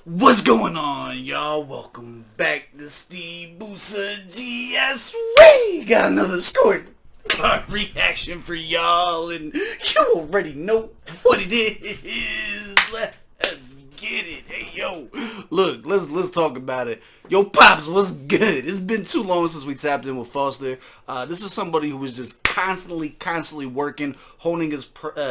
What's going on, y'all? Welcome back to SteveBussaGS. We got another scored reaction for y'all, and you already know what it is. Let's get it. Hey, yo, look, let's talk about it. Yo, Pops, what's good? It's been too long since we tapped in with Fozter. This is somebody who was just constantly working, honing his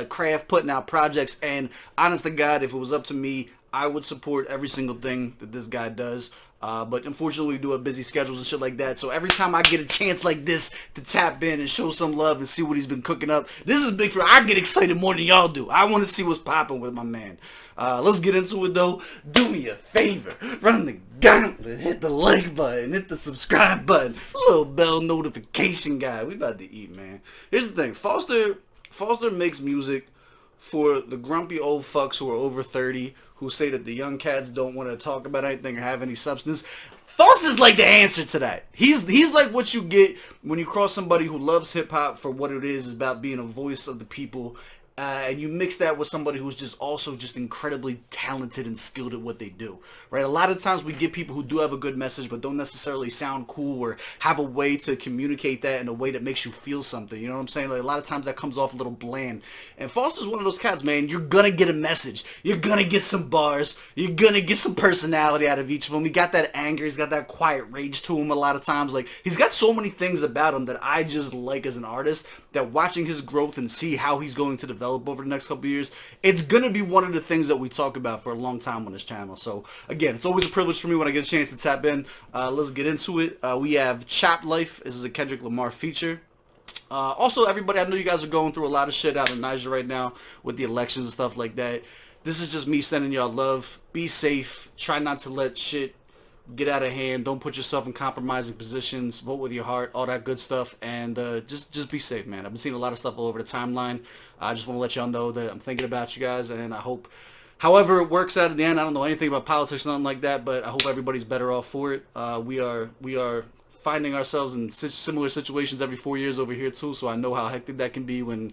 craft, putting out projects, and honest to God, if it was up to me, I would support every single thing that this guy does. But unfortunately, we do have busy schedules and shit like that. So every time I get a chance like this to tap in and show some love and see what he's been cooking up, this is big for. I get excited more than y'all do. I want to see what's popping with my man. Let's get into it though. Do me a favor, run the gauntlet, hit the like button, hit the subscribe button, little bell notification guy. We about to eat, man. Here's the thing, Fozter makes music for the grumpy old fucks who are over 30, who say that the young cats don't want to talk about anything or have any substance. Fozter's like the answer to that. He's like what you get when you cross somebody who loves hip-hop for what it is about being a voice of the people, and you mix that with somebody who's just also just incredibly talented and skilled at what they do, right? A lot of times we get people who do have a good message but don't necessarily sound cool or have a way to communicate that in a way that makes you feel something, you know what I'm saying? Like a lot of times that comes off a little bland, and Fozter's one of those cats, man. You're gonna get a message, you're gonna get some bars, you're gonna get some personality out of each of them. He got that anger, he's got that quiet rage to him a lot of times. Like, he's got so many things about him that I just like as an artist, that watching his growth and see how he's going to develop over the next couple years, it's gonna be one of the things that we talk about for a long time on this channel. So again, it's always a privilege for me when I get a chance to tap in. Let's get into it. We have Chopped Life. This is a Kendrick Lamar feature. Also, everybody, I know you guys are going through a lot of shit out in Niger right now with the elections and stuff like that. This is just me sending y'all love. Be safe. Try not to let shit get out of hand. Don't put yourself in compromising positions. Vote with your heart, all that good stuff, and just be safe, man. I've been seeing a lot of stuff all over the timeline. I just want to let y'all know that I'm thinking about you guys, and I hope however it works out at the end. I don't know anything about politics or nothing like that, but I hope everybody's better off for it. We are finding ourselves in similar situations every 4 years over here too, so I know how hectic that can be when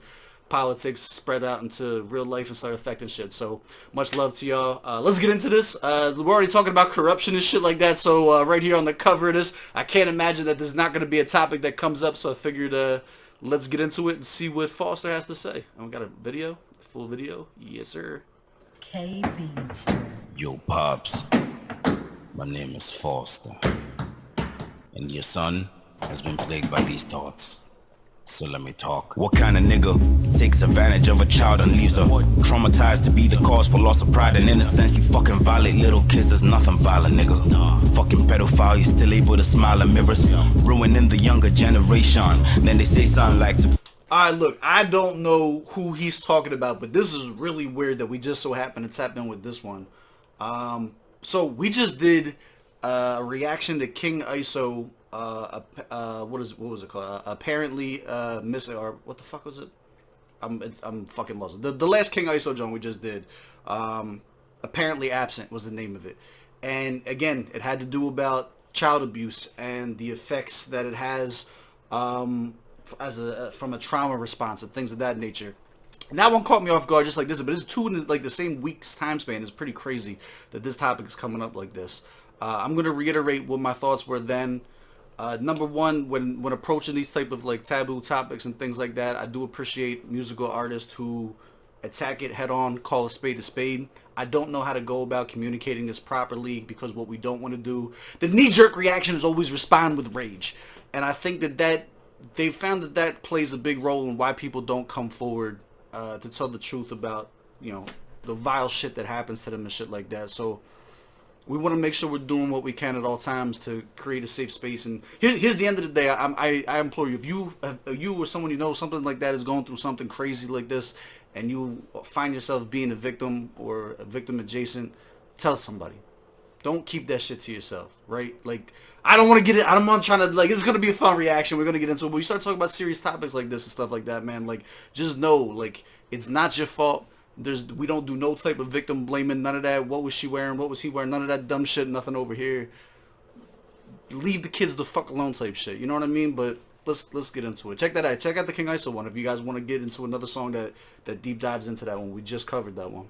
politics spread out into real life and start affecting shit. So much love to y'all. Let's get into this. We're already talking about corruption and shit like that, so right here on the cover of this, I can't imagine that there's not going to be a topic that comes up, so I figured let's get into it and see what Fozter has to say. And we got a video, full video. Yes sir. KB's. Yo, Pops, my name is Fozter, and your son has been plagued by these thoughts. So let me talk. What kind of nigga takes advantage of a child and leaves her traumatized to be the cause for loss of pride and innocence? You fucking violate little kids, there's nothing violent, nigga. Fucking pedophile, you still able to smile at mirrors, ruining the younger generation. Then they say something like to... Alright, look, I don't know who he's talking about, but this is really weird that we just so happen to tap in with this one. So we just did a reaction to King ISO. What was it called? Apparently missing, or what the fuck was it? I'm fucking lost. The last King ISO joint we just did, apparently absent was the name of it, and again, it had to do about child abuse and the effects that it has from a trauma response and things of that nature. And that one caught me off guard just like this, but it's two in like the same week's time span. It's pretty crazy that this topic is coming up like this. I'm gonna reiterate what my thoughts were then. Number one, when approaching these type of like taboo topics and things like that, I do appreciate musical artists who attack it head on, call a spade a spade. I don't know how to go about communicating this properly, because what we don't want to do, the knee-jerk reaction is always respond with rage, and I think that they found that plays a big role in why people don't come forward to tell the truth about, you know, the vile shit that happens to them and shit like that. So we want to make sure we're doing what we can at all times to create a safe space. And here's the end of the day. I implore you, if you or someone you know, something like that is going through something crazy like this, and you find yourself being a victim or a victim adjacent, tell somebody. Don't keep that shit to yourself, right? Like, I don't want to get it. I'm not trying to, like, it's going to be a fun reaction. We're going to get into it. But we start talking about serious topics like this and stuff like that, man. Like, just know, like, it's not your fault. We don't do no type of victim blaming, none of that. What was she wearing? What was he wearing? None of that dumb shit, nothing over here. leave the kids the fuck alone type shit. You know what I mean? But let's get into it. Check that out. Check out the King ISO one if you guys want to get into another song that deep dives into that one. We just covered that one.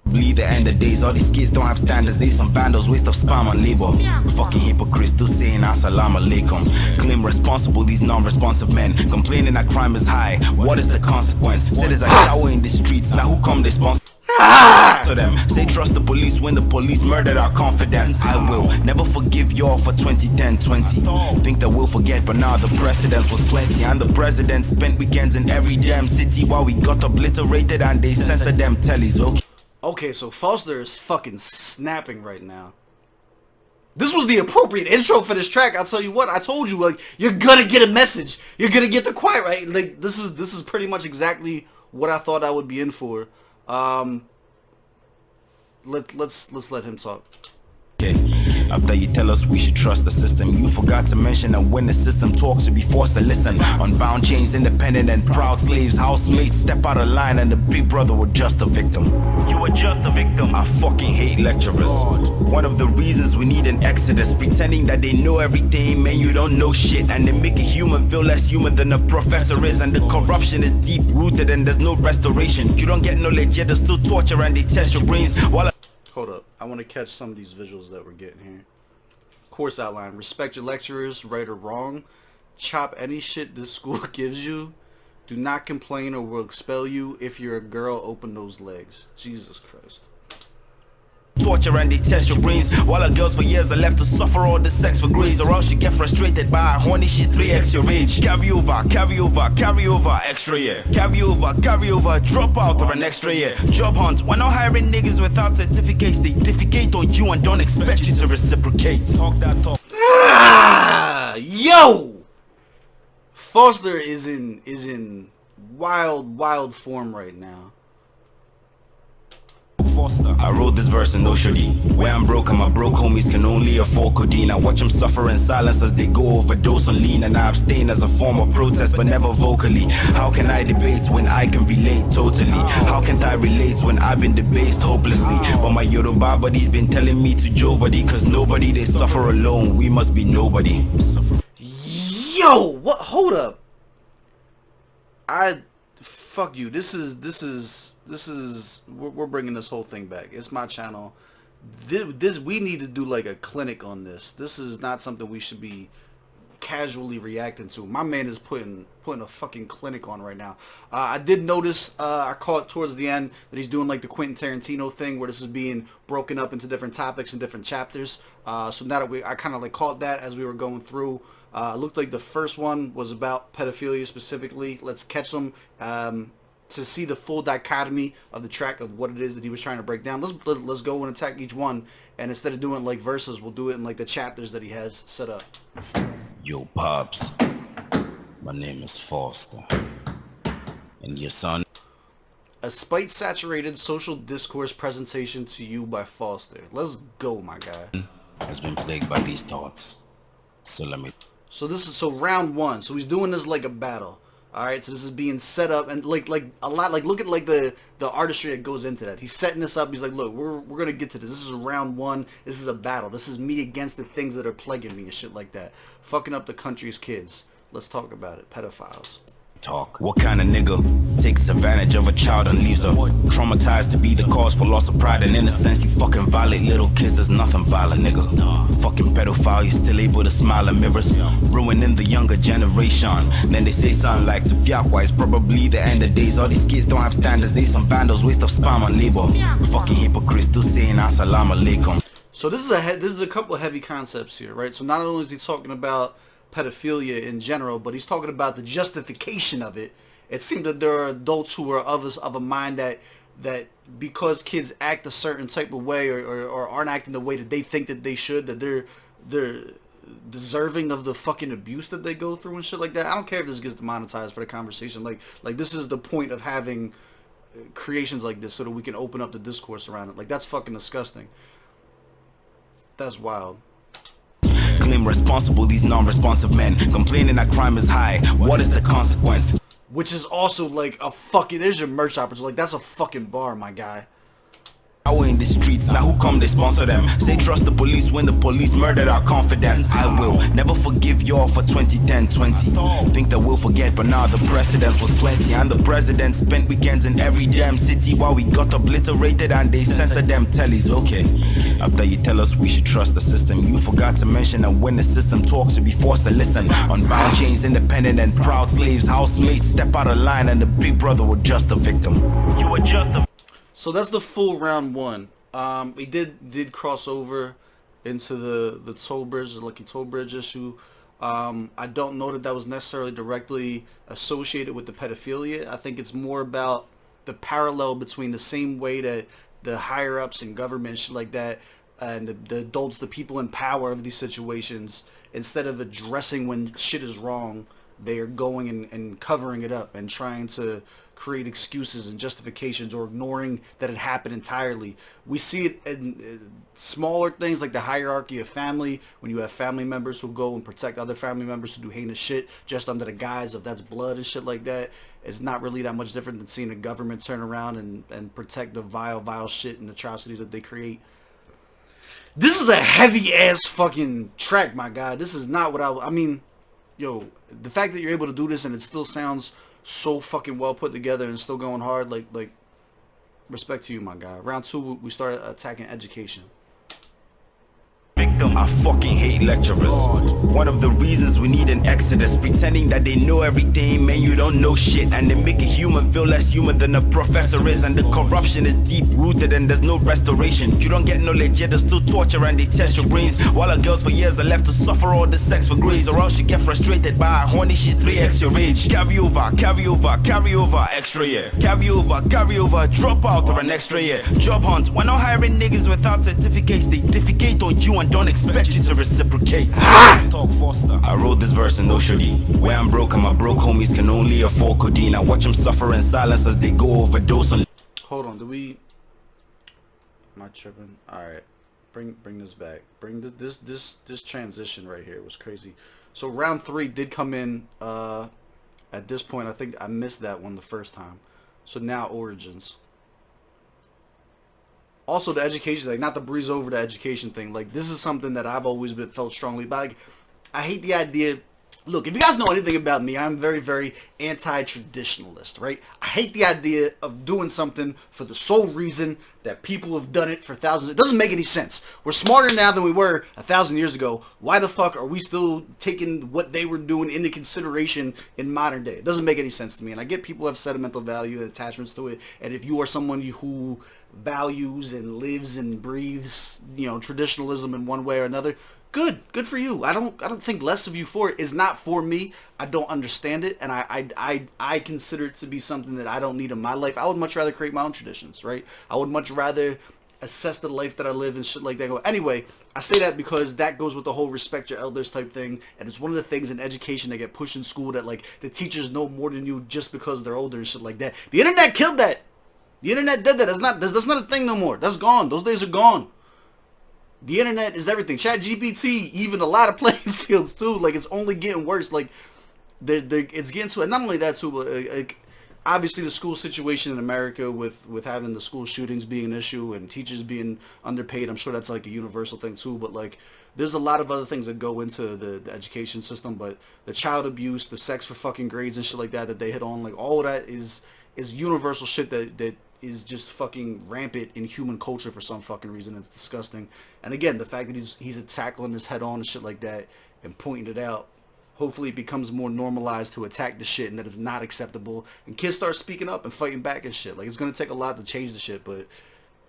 Believe the end of days, all these kids don't have standards. They some vandals, waste of spam on labor. Fucking hypocrites, still saying assalamu alaikum. Claim responsible, these non-responsive men. Complaining that crime is high, what is the consequence? Said there's a shower in the streets, now who come they sponsor to them? Say trust the police when the police murdered our confidence. I will never forgive y'all for 2010-20. Think that we'll forget, but now the precedence was plenty. And the president spent weekends in every damn city while we got obliterated and they censored them tellies, okay? Okay, so Fozter is fucking snapping right now. This was the appropriate intro for this track. I'll tell you what. I told you, like, you're gonna get a message. You're gonna get the quiet, right? Like, this is pretty much exactly what I thought I would be in for. Let's let him talk. After you tell us we should trust the system, you forgot to mention that when the system talks, we be forced to listen. Unbound chains, independent and proud slaves, housemates step out of line and the big brother were just a victim. You were just a victim. I fucking hate lecturers. One of the reasons we need an exodus, pretending that they know everything, man, you don't know shit. And they make a human feel less human than a professor is. And the corruption is deep rooted and there's no restoration. You don't get knowledge yet, there's still torture and they test your brains while Hold up. I want to catch some of these visuals that we're getting here. Course outline. Respect your lecturers, right or wrong. Chop any shit this school gives you. Do not complain or we'll expel you. If you're a girl, open those legs. Jesus Christ. Torture and they test your brains while our girls for years are left to suffer all the sex for grades, or else you get frustrated by a horny shit 3x your age. Carry over, extra year. Carry over, drop out or an extra year. Job hunt, we're not hiring niggas without certificates. They defecate on you and don't expect you to reciprocate. Talk that talk. Yo! Fozter is in wild form right now. Fozter. I wrote this verse in no shorty. Where I'm broke and my broke homies can only afford codeine. I watch them suffer in silence as they go overdose on lean. And I abstain as a form of protest but never vocally. How can I debate when I can relate totally? How can I relate when I've been debased hopelessly? But my Yoruba buddy's been telling me to Joe buddy, cause nobody they suffer alone, we must be nobody. Yo, what? Hold up. Fuck you. This is we're bringing this whole thing back. It's my channel. This we need to do like a clinic on this. This is not something we should be casually reacting to. My man is putting a fucking clinic on right now. I did notice, I caught towards the end that he's doing like the Quentin Tarantino thing where this is being broken up into different topics and different chapters. So now that I kind of like caught that as we were going through. It looked like the first one was about pedophilia specifically. Let's catch them to see the full dichotomy of the track of what it is that he was trying to break down. Let's go and attack each one, and instead of doing like verses, we'll do it in like the chapters that he has set up. Yo, Pops. My name is Fozter. And your son? A spite-saturated social discourse presentation to you by Fozter. Let's go, my guy. Has been plagued by these thoughts. So let me... So round one. So he's doing this like a battle. Alright, so this is being set up, and like a lot, like look at like the artistry that goes into that. He's setting this up. He's like, look, we're gonna get to this. This is round one. This is a battle. This is me against the things that are plaguing me and shit like that. Fucking up the country's kids. Let's talk about it. Pedophiles. Talk. What kind of nigga takes advantage of a child and leaves her traumatized to be the cause for loss of pride and innocence? You fucking violate little kids, there's nothing violent, nigga. Fucking pedophile, you still able to smile at mirrors, ruining the younger generation. Then they say something like to fiakwa is probably the end of days. All these kids don't have standards, they some vandals, waste of spam on labor. Fucking hypocrites still saying assalamu alaikum. So this is a couple of heavy concepts here, right? So not only is he talking about pedophilia in general, but he's talking about the justification of it. It seems that there are adults who are of a mind that because kids act a certain type of way or aren't acting the way that they think that they should, that they're deserving of the fucking abuse that they go through and shit like that. I don't care if this gets demonetized for the conversation. Like this is the point of having creations like this so that we can open up the discourse around it. Like that's fucking disgusting. That's wild. Claim responsible these non-responsive men, complaining that crime is high, what is the consequence? Which is also like a fucking, there's your merch opportunity, like that's a fucking bar, my guy. power in the streets. Now who come they sponsor them? Say trust the police when the police murdered our confidence. I will never forgive y'all for 2010-20. Think that we'll forget, but now the precedence was plenty. And the president spent weekends in every damn city while we got obliterated and they censored them tellies. Okay, after you tell us we should trust the system, you forgot to mention that when the system talks, we be forced to listen. Unbound chains, independent and proud slaves, housemates step out of line and the big brother was just a victim. You were just a... So that's the full round one. We did cross over into the toll bridge, the Lucky Toll Bridge issue. I don't know that was necessarily directly associated with the pedophilia. I think it's more about the parallel between the same way that the higher ups in government, shit like that, and the adults, the people in power of these situations, instead of addressing when shit is wrong, they are going and covering it up and trying to create excuses and justifications or ignoring that it happened entirely. We see it in smaller things like the hierarchy of family, when you have family members who go and protect other family members who do heinous shit just under the guise of that's blood and shit like that. It's not really that much different than seeing the government turn around and protect the vile shit and atrocities that they create. This is a heavy ass fucking track, my guy. This is not what I mean, yo, the fact that you're able to do this and it still sounds so fucking well put together and still going hard, like respect to you, my guy. Round two, we started attacking education. I fucking hate lecturers. One of the reasons we need an exodus, pretending that they know everything, man, you don't know shit. And they make a human feel less human than a professor is. And the corruption is deep rooted and there's no restoration. You don't get knowledge yet, there's still torture and they test your brains. While our girls for years are left to suffer all the sex for grades, or else you get frustrated by a horny shit 3x your age. Carry over, extra year. Carry over, drop out or an extra year. Job hunt, we're not hiring niggas without certificates. They defecate on you and don't expect you to reciprocate. Talk Fozter. I wrote this verse in no shoddy. Where I'm broke and my broke homies can only afford codeine. I watch them suffer in silence as they go overdose on... Hold on, am I tripping? Alright. Bring this back. Bring this transition right here was crazy. So round three did come in at this point. I think I missed that one the first time. So now origins. Also, the education, like, not to breeze over the education thing, like, this is something that I've always felt strongly about. Like, I hate the idea. Look, if you guys know anything about me, I'm very, very anti-traditionalist, right? I hate the idea of doing something for the sole reason that people have done it for thousands. It doesn't make any sense. We're smarter now than we were 1,000 years ago. Why the fuck are we still taking what they were doing into consideration in modern day? It doesn't make any sense to me. And I get people have sentimental value and attachments to it. And if you are someone who values and lives and breathes, you know, traditionalism in one way or another, good for you. I don't think less of you for it. It's not for me. I don't understand it, and I consider it to be something that I don't need in my life. I would much rather create my own traditions, right? I would much rather assess the life that I live and shit like that. Anyway, I say that because that goes with the whole respect your elders type thing, and it's one of the things in education that get pushed in school, that like the teachers know more than you just because they're older and shit like that. The internet killed that. The internet did that. That's not a thing no more. That's gone. Those days are gone. The internet is everything. ChatGPT, even a lot of playing fields too. Like, it's only getting worse. Like, it's getting to it. Not only that too, but like, obviously the school situation in America with having the school shootings being an issue and teachers being underpaid. I'm sure that's like a universal thing too. But like, there's a lot of other things that go into the education system. But the child abuse, the sex for fucking grades and shit like that they hit on, like, all of that is universal shit that is just fucking rampant in human culture for some fucking reason. It's disgusting. And again, the fact that he's tackling this head on and shit like that and pointing it out, hopefully it becomes more normalized to attack the shit and that it's not acceptable, and kids start speaking up and fighting back and shit. Like, it's gonna take a lot to change the shit, but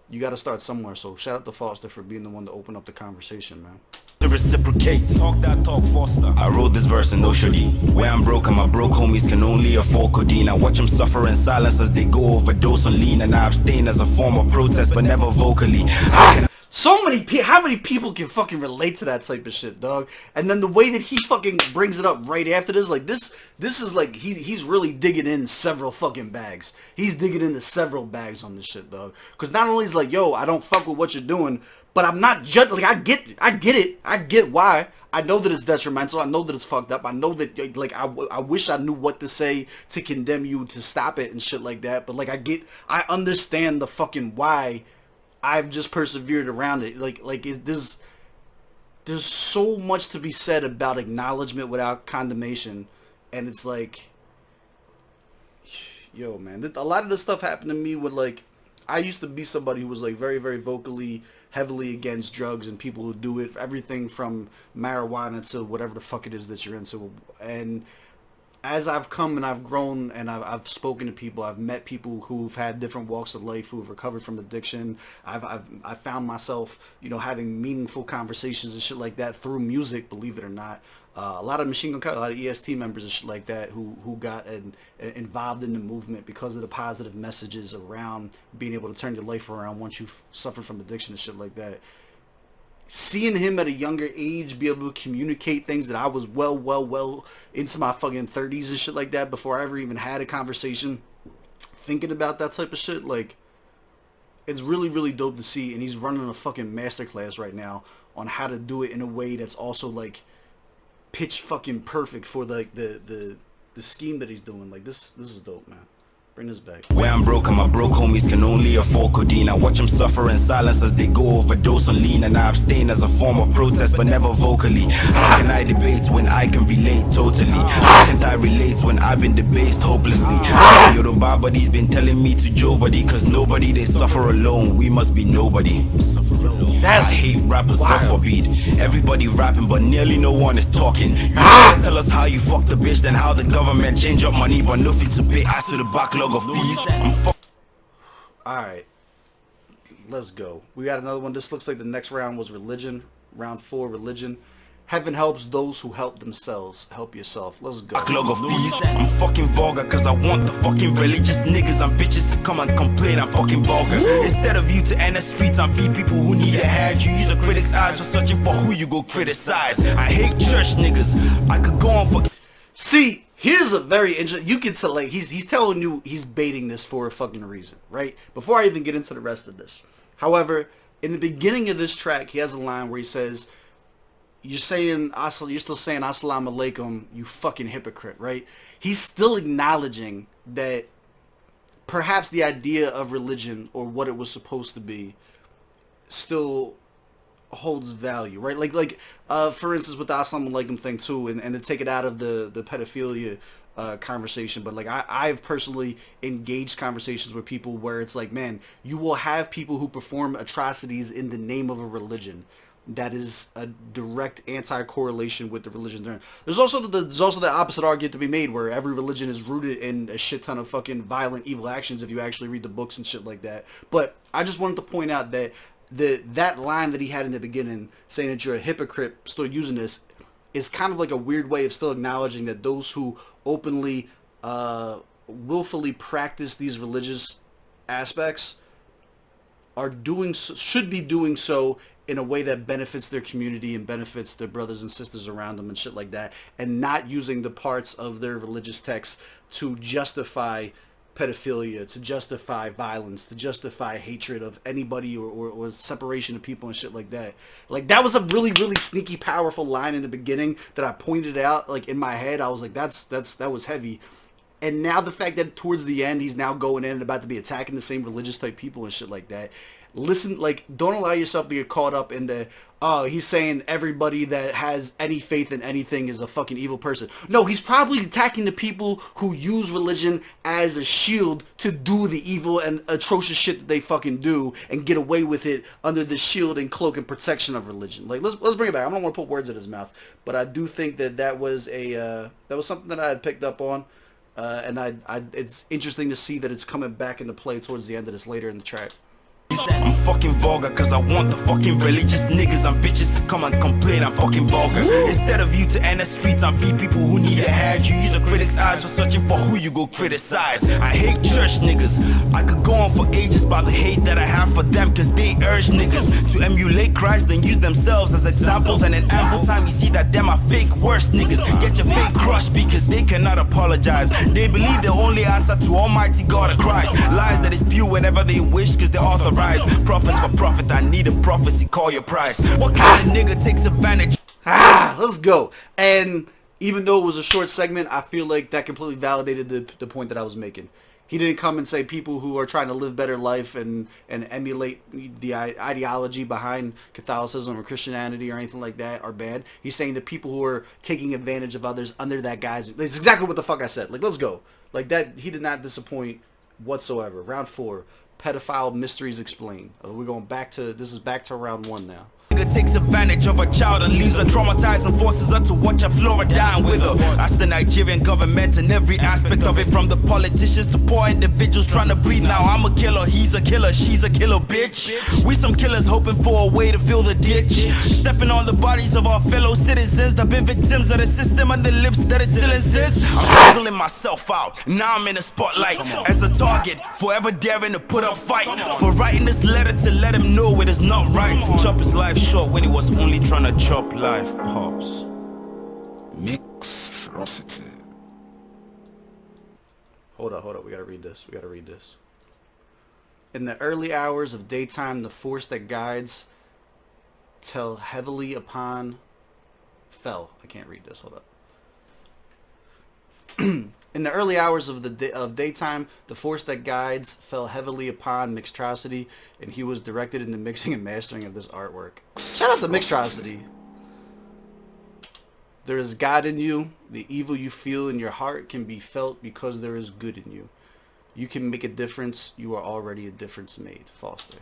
you gotta start somewhere. So shout out to Fozter for being the one to open up the conversation, man. To reciprocate, talk that talk Fozter. I wrote this verse in no shoddy. Where I'm broke and my broke homies can only afford codeine. I watch them suffer in silence as they go overdose on lean, and I abstain as a form of protest but never vocally. How many people can fucking relate to that type of shit, dog? And then the way that he fucking brings it up right after this, like, this is like, he's really digging in several fucking bags. He's digging into several bags on this shit, dog. Because not only is like, yo, I don't fuck with what you're doing, but I'm not judging. Like, I get it. I get why. I know that it's detrimental. I know that it's fucked up. I know that, like, I wish I knew what to say to condemn you, to stop it and shit like that. But, like, I understand the fucking why. I've just persevered around it. There's so much to be said about acknowledgement without condemnation, and it's like, yo, man, a lot of this stuff happened to me with, like, I used to be somebody who was, like, very, very vocally, heavily against drugs and people who do it, everything from marijuana to whatever the fuck it is that you're into. And as I've come and I've grown and I've spoken to people, I've met people who've had different walks of life, who've recovered from addiction. I've found myself, you know, having meaningful conversations and shit like that through music, believe it or not. A lot of Machine Gun Kelly, a lot of EST members and shit like that who got involved in the movement because of the positive messages around being able to turn your life around once you've suffered from addiction and shit like that. Seeing him at a younger age be able to communicate things that I was well into my fucking 30s and shit like that before I ever even had a conversation thinking about that type of shit, like, it's really, really dope to see. And he's running a fucking masterclass right now on how to do it in a way that's also, like, pitch fucking perfect for, like, the scheme that he's doing. Like, this is dope, man. Bring this back. Where I'm broke and my broke homies can only afford codeine. I watch them suffer in silence as they go overdose on lean. And I abstain as a form of protest but never vocally. How can I debate when I can relate totally? How can I relate when I've been debased hopelessly? Yoruba body's been telling me to Joe buddy, cause nobody they suffer alone, we must be nobody. I hate rappers, God forbid. Everybody rapping but nearly no one is talking. You better tell us how you fucked the bitch, then how the government change up money but no fee to pay us to the backlog of fees. Alright, let's go. We got another one. This looks like the next round was religion. Round 4, religion. Heaven helps those who help themselves. Help yourself. Let's go. Backlog of fees. I'm fucking vulgar cause I want the fucking religious niggas and bitches to come and complain. I'm fucking vulgar. Instead of you to end the streets and feed people who need a hand, you use a critic's eyes for searching for who you go criticize. I hate church niggas. I could go on for... See, here's a very interesting... You can tell, like, he's telling you he's baiting this for a fucking reason, right? Before I even get into the rest of this. However, in the beginning of this track, he has a line where he says... You're still saying assalamu alaikum, you fucking hypocrite, right? He's still acknowledging that perhaps the idea of religion or what it was supposed to be still holds value, right? Like for instance with the assalamu alaikum thing too, and to take it out of the pedophilia conversation, but like I've personally engaged conversations with people where it's like, man, you will have people who perform atrocities in the name of a religion that is a direct anti-correlation with the religion. There's also the opposite argument to be made where every religion is rooted in a shit ton of fucking violent, evil actions if you actually read the books and shit like that. But I just wanted to point out that that line that he had in the beginning saying that you're a hypocrite still using this is kind of like a weird way of still acknowledging that those who openly, willfully practice these religious aspects should be doing so in a way that benefits their community and benefits their brothers and sisters around them and shit like that, and not using the parts of their religious texts to justify pedophilia, to justify violence, to justify hatred of anybody or separation of people and shit like that. Like, that was a really, really sneaky, powerful line in the beginning that I pointed out, like, in my head. I was like, that was heavy. And now the fact that towards the end, he's now going in and about to be attacking the same religious type people and shit like that. Listen, like, don't allow yourself to get caught up in the, oh, he's saying everybody that has any faith in anything is a fucking evil person. No, he's probably attacking the people who use religion as a shield to do the evil and atrocious shit that they fucking do and get away with it under the shield and cloak and protection of religion. Like, let's bring it back. I don't want to put words in his mouth, but I do think that was something that I had picked up on, and it's interesting to see that it's coming back into play towards the end of this later in the track. I'm fucking vulgar cause I want the fucking religious niggas and bitches to come and complain. I'm fucking vulgar. Instead of you to end the streets and feed people who need a hand, you use a critic's eyes for searching for who you go criticize. I hate church niggas. I could go on for ages about the hate that I have for them, cause they urge niggas to emulate Christ and use themselves as examples, and in ample time you see that them are fake worst niggas. Get your fake crushed because they cannot apologize. They believe the only answer to Almighty God of Christ. Lies that is spew whenever they wish cause they're authorized. Prophets for profit, I need a prophecy, call your price. What kind of nigga takes advantage? Let's go. And even though it was a short segment, I feel like that completely validated the point that I was making. He didn't come and say people who are trying to live better life and emulate the ideology behind Catholicism or Christianity or anything like that are bad. He's saying the people who are taking advantage of others under that guise. It's exactly what the fuck I said. Like, let's go. Like, that, he did not disappoint whatsoever. Round 4, pedophile mysteries explained. We're going back to, this is back to round 1 now. Takes advantage of a child and leaves her traumatized and forces her to watch her flora dying with her. That's the Nigerian government and every aspect of it, from the politicians to poor individuals trying to breathe. Now I'm a killer, he's a killer, she's a killer, bitch. We some killers hoping for a way to fill the ditch, stepping on the bodies of our fellow citizens that been victims of the system and the lips that it still insists. I'm struggling myself out, now I'm in the spotlight as a target, forever daring to put up fight for writing this letter to let him know it is not right to chop his life short when he was only trying to chop life, pops. Mixtrosity. Hold up, we gotta read this. In the early hours of daytime, the force that guides fell heavily upon I can't read this, hold up. In the early hours of daytime, the force that guides fell heavily upon Mixtrosity, and he was directed in the mixing and mastering of this artwork. Shout out to Mixtrosity. There is God in you. The evil you feel in your heart can be felt because there is good in you. You can make a difference. You are already a difference made. Fozter.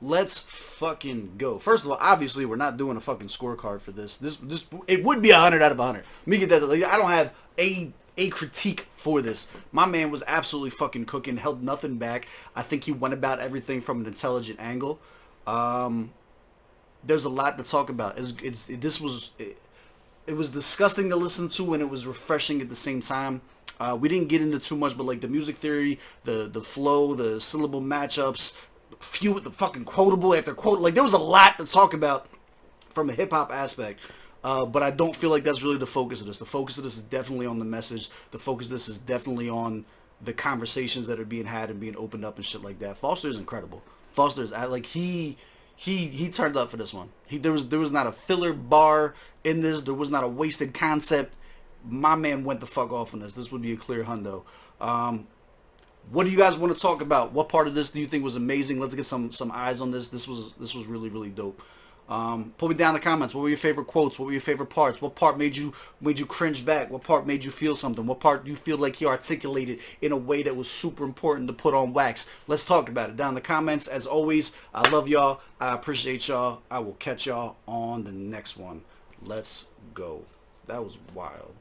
Let's fucking go. First of all, obviously, we're not doing a fucking scorecard for this. This it would be 100 out of 100. Let me get that. Like, I don't have a critique for this. My man was absolutely fucking cooking. Held nothing back. I think he went about everything from an intelligent angle. There's a lot to talk about. It was disgusting to listen to, and it was refreshing at the same time. We didn't get into too much, but like the music theory, the flow, the syllable matchups, few with the fucking quotable after quote, like there was a lot to talk about from a hip hop aspect. But I don't feel like that's really the focus of this. The focus of this is definitely on the message. The focus of this is definitely on the conversations that are being had and being opened up and shit like that. Fozter is incredible. Fozter is like he turned up for this one. There was not a filler bar in this. There was not a wasted concept. My man went the fuck off on this. This would be a clear hundo. What do you guys want to talk about? What part of this do you think was amazing? Let's get some eyes on this. This was really, really dope. Put me down in the comments. What were your favorite quotes? What were your favorite parts? What part made you cringe back? What part made you feel something? What part do you feel like he articulated in a way that was super important to put on wax? Let's talk about it down in the comments. As always, I love y'all. I appreciate y'all. I will catch y'all on the next one. Let's go. That was wild.